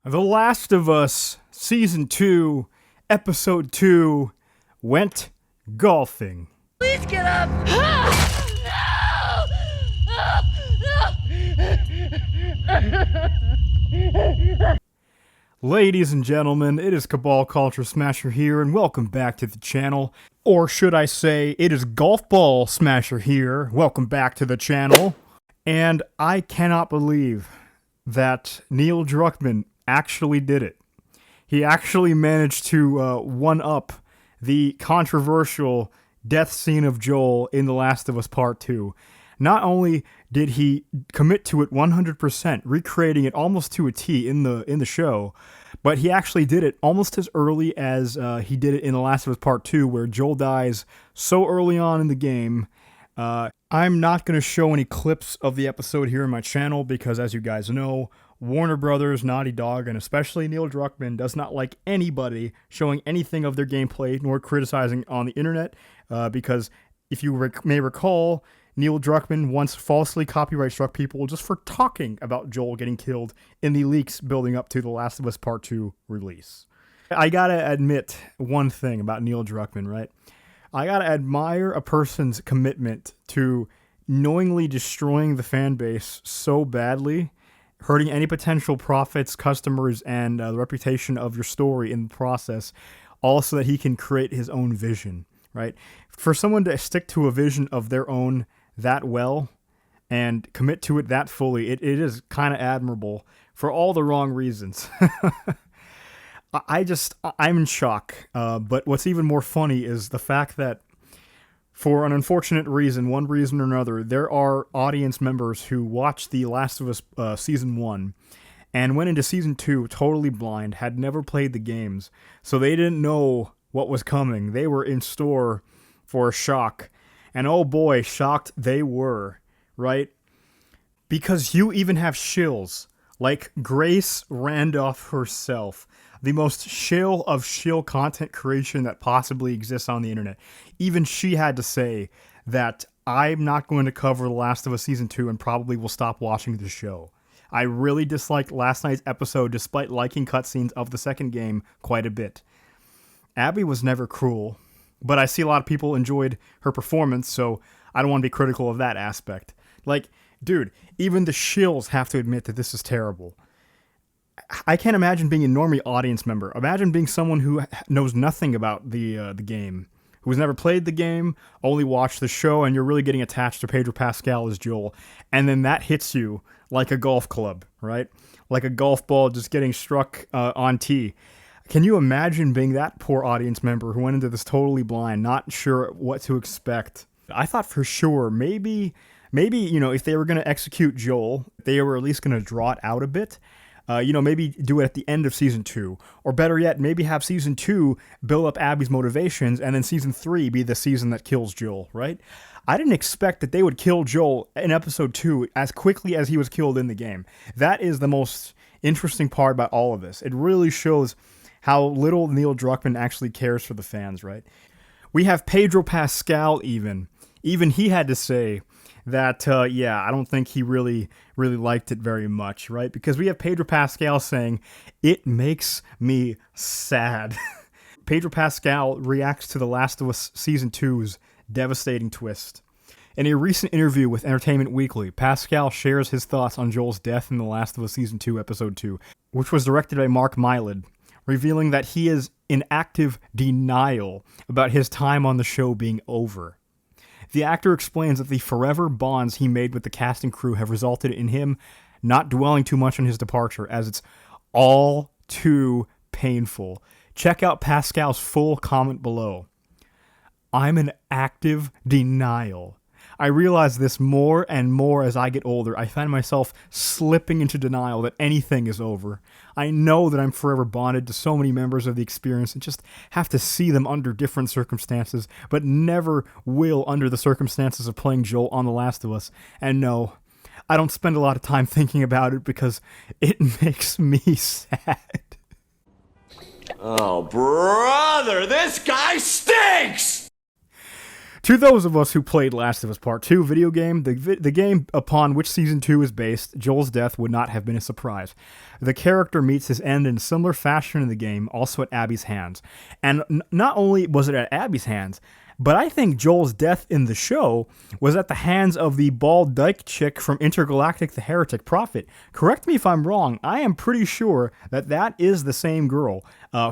The Last of Us Season 2, Episode 2, went golfing. Please get up! Ladies and gentlemen, it is Cabal Culture Smasher here, and welcome back to the channel. Or should I say, it is Golf Ball Smasher here. Welcome back to the channel. And I cannot believe that Neill Druckmann actually did it. He actually managed to one-up the controversial death scene of Joel in The Last of Us Part 2. Not only did he commit to it 100%, recreating it almost to a T in the show, but he actually did it almost as early as he did it in The Last of Us Part 2, where Joel dies so early on in the game. I'm not going to show any clips of the episode here on my channel because, as you guys know, Warner Brothers, Naughty Dog, and especially Neill Druckmann does not like anybody showing anything of their gameplay nor criticizing on the internet because, if you may recall, Neill Druckmann once falsely copyright struck people just for talking about Joel getting killed in the leaks building up to The Last of Us Part 2 release. I gotta admit one thing about Neill Druckmann, right? I gotta admire a person's commitment to knowingly destroying the fan base so badly, hurting any potential profits, customers, and the reputation of your story in the process, all so that he can create his own vision, right? For someone to stick to a vision of their own that well and commit to it that fully, it is kind of admirable for all the wrong reasons. I'm in shock. But what's even more funny is the fact that for an unfortunate reason, one reason or another, there are audience members who watched The Last of Us Season 1 and went into Season 2 totally blind, had never played the games, so they didn't know what was coming. They were in store for a shock. And oh boy, shocked they were, right? Because you even have shills, like Grace Randolph herself, the most shill of shill content creation that possibly exists on the internet. Even she had to say that I'm not going to cover The Last of Us Season 2 and probably will stop watching the show. I really disliked last night's episode despite liking cutscenes of the second game quite a bit. Abby was never cruel, but I see a lot of people enjoyed her performance, so I don't want to be critical of that aspect. Like, dude, even the shills have to admit that this is terrible. I can't imagine being a normie audience member. Imagine being someone who knows nothing about the game, who's never played the game, only watched the show, and you're really getting attached to Pedro Pascal as Joel, and then that hits you like a golf club, right? Like a golf ball just getting struck on tee. Can you imagine being that poor audience member who went into this totally blind, not sure what to expect? I thought for sure maybe if they were going to execute Joel, they were at least going to draw it out a bit. Maybe do it at the end of Season 2. Or better yet, maybe have Season 2 build up Abby's motivations, and then Season 3 be the season that kills Joel, right? I didn't expect that they would kill Joel in Episode 2 as quickly as he was killed in the game. That is the most interesting part about all of this. It really shows how little Neill Druckmann actually cares for the fans, right? We have Pedro Pascal even he had to say that, I don't think he really liked it very much, right? Because we have Pedro Pascal saying, "It makes me sad." Pedro Pascal reacts to The Last of Us Season 2's devastating twist. In a recent interview with Entertainment Weekly, Pascal shares his thoughts on Joel's death in The Last of Us Season 2, Episode 2, which was directed by Mark Mylod, revealing that he is in active denial about his time on the show being over. The actor explains that the forever bonds he made with the cast and crew have resulted in him not dwelling too much on his departure, as it's all too painful. Check out Pascal's full comment below. "I'm in active denial. I realize this more and more as I get older. I find myself slipping into denial that anything is over. I know that I'm forever bonded to so many members of the experience and just have to see them under different circumstances, but never will under the circumstances of playing Joel on The Last of Us. And no, I don't spend a lot of time thinking about it because it makes me sad." Oh, brother, this guy stinks! To those of us who played Last of Us Part 2 video game, the game upon which Season 2 is based, Joel's death would not have been a surprise. The character meets his end in similar fashion in the game, also at Abby's hands. And not only was it at Abby's hands, but I think Joel's death in the show was at the hands of the bald dyke chick from Intergalactic the Heretic Prophet. Correct me if I'm wrong, I am pretty sure that that is the same girl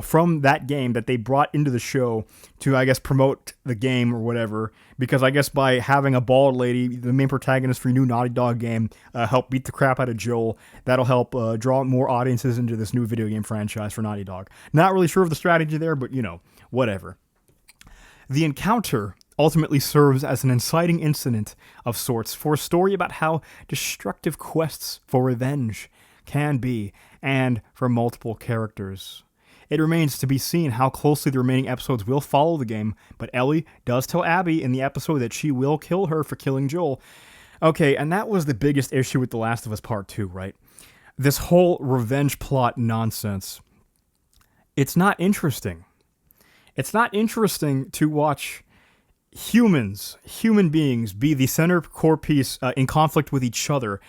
from that game that they brought into the show to, I guess, promote the game or whatever. Because I guess by having a bald lady, the main protagonist for your new Naughty Dog game, help beat the crap out of Joel, that'll help draw more audiences into this new video game franchise for Naughty Dog. Not really sure of the strategy there, but, whatever. The encounter ultimately serves as an inciting incident of sorts for a story about how destructive quests for revenge can be, and for multiple characters. It remains to be seen how closely the remaining episodes will follow the game, but Ellie does tell Abby in the episode that she will kill her for killing Joel. Okay, and that was the biggest issue with The Last of Us Part 2, right? This whole revenge plot nonsense. It's not interesting. It's not interesting to watch human beings, be the center core piece in conflict with each other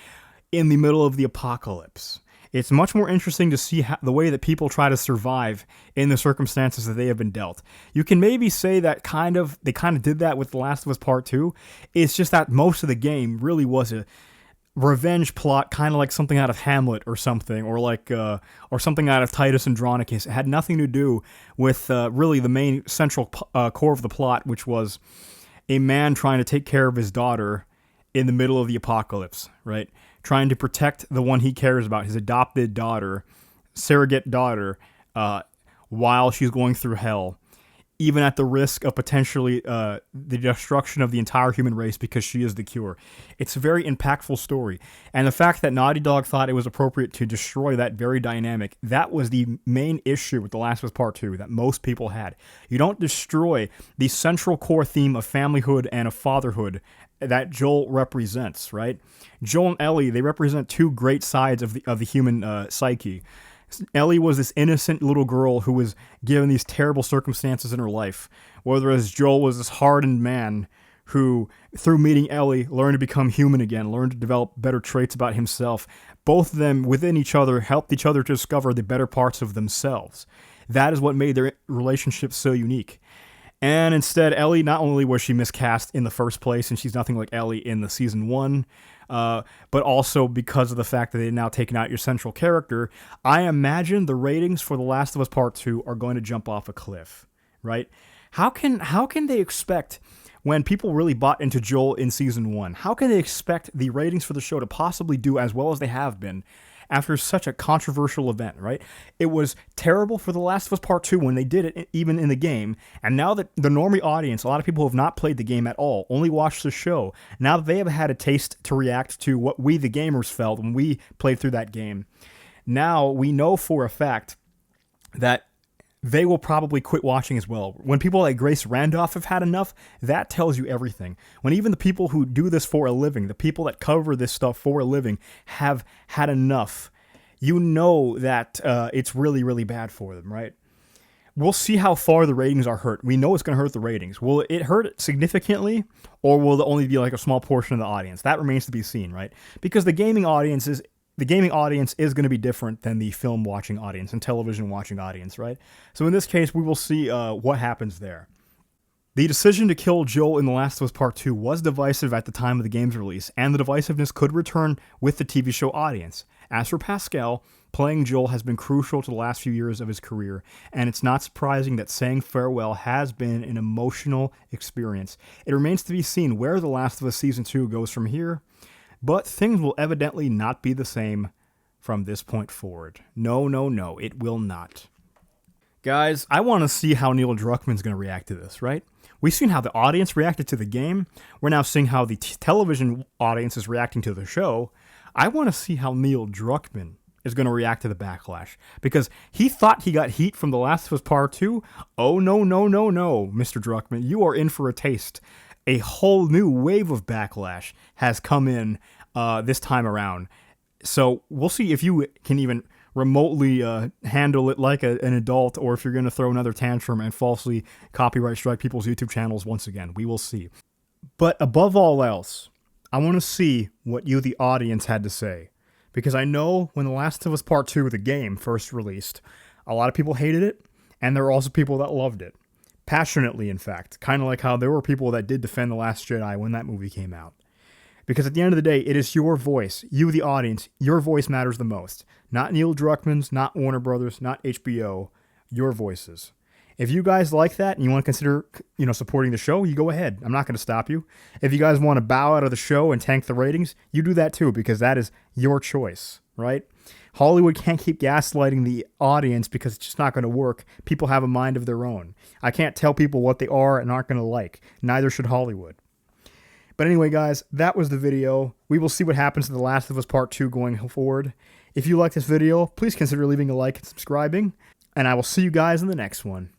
in the middle of the apocalypse. It's much more interesting to see the way that people try to survive in the circumstances that they have been dealt. You can maybe say that they kind of did that with The Last of Us Part 2. It's just that most of the game really was a revenge plot, kind of like something out of Hamlet or something, or something out of Titus Andronicus. It had nothing to do with really the main central core of the plot, which was a man trying to take care of his daughter in the middle of the apocalypse, right? Trying to protect the one he cares about, his adopted daughter, surrogate daughter, while she's going through hell, even at the risk of potentially the destruction of the entire human race because she is the cure. It's a very impactful story. And the fact that Naughty Dog thought it was appropriate to destroy that very dynamic, that was the main issue with The Last of Us Part 2 that most people had. You don't destroy the central core theme of familyhood and of fatherhood that Joel represents, right? Joel and Ellie, they represent two great sides of the human psyche. Ellie was this innocent little girl who was given these terrible circumstances in her life, whereas Joel was this hardened man who, through meeting Ellie, learned to become human again, learned to develop better traits about himself. Both of them, within each other, helped each other to discover the better parts of themselves. That is what made their relationship so unique. And instead, Ellie, not only was she miscast in the first place, and she's nothing like Ellie in the Season 1, but also because of the fact that they've now taken out your central character, I imagine the ratings for The Last of Us Part 2 are going to jump off a cliff, right? How can they expect, when people really bought into Joel in Season 1, how can they expect the ratings for the show to possibly do as well as they have been after such a controversial event, right? It was terrible for The Last of Us Part 2 when they did it, even in the game. And now that the normie audience, a lot of people who have not played the game at all, only watched the show, now that they have had a taste to react to what we, the gamers, felt when we played through that game, now we know for a fact that they will probably quit watching as well. When people like Grace Randolph have had enough, that tells you everything. When even the people who do this for a living, the people that cover this stuff for a living, have had enough, you know that it's really, really bad for them, right? We'll see how far the ratings are hurt. We know it's going to hurt the ratings. Will it hurt it significantly, or will it only be like a small portion of the audience? That remains to be seen, right? Because the gaming audience is going to be different than the film watching audience and television watching audience, right? So in this case, we will see what happens there. The decision to kill Joel in The Last of Us Part 2 was divisive at the time of the game's release, and the divisiveness could return with the TV show audience. As for Pascal, playing Joel has been crucial to the last few years of his career, and it's not surprising that saying farewell has been an emotional experience. It remains to be seen where The Last of Us Season 2 goes from here, but things will evidently not be the same from this point forward. No, it will not. Guys, I want to see how Neill Druckmann's going to react to this, right? We've seen how the audience reacted to the game. We're now seeing how the television audience is reacting to the show. I want to see how Neill Druckmann is going to react to the backlash, because he thought he got heat from The Last of Us Part 2. Oh, no, Mr. Druckmann. You are in for a taste. A whole new wave of backlash has come in this time around. So we'll see if you can even remotely handle it like an adult, or if you're going to throw another tantrum and falsely copyright strike people's YouTube channels once again. We will see. But above all else, I want to see what you, the audience, had to say. Because I know when The Last of Us Part 2, the game, first released, a lot of people hated it, and there were also people that loved it. Passionately, in fact. Kind of like how there were people that did defend The Last Jedi when that movie came out. Because at the end of the day, it is your voice, you, the audience, your voice matters the most. Not Neill Druckmann's, not Warner Brothers, not HBO, your voices. If you guys like that and you want to consider, supporting the show, you go ahead. I'm not going to stop you. If you guys want to bow out of the show and tank the ratings, you do that too, because that is your choice, right? Hollywood can't keep gaslighting the audience because it's just not going to work. People have a mind of their own. I can't tell people what they are and aren't going to like. Neither should Hollywood. But anyway, guys, that was the video. We will see what happens to The Last of Us Part 2 going forward. If you like this video, please consider leaving a like and subscribing. And I will see you guys in the next one.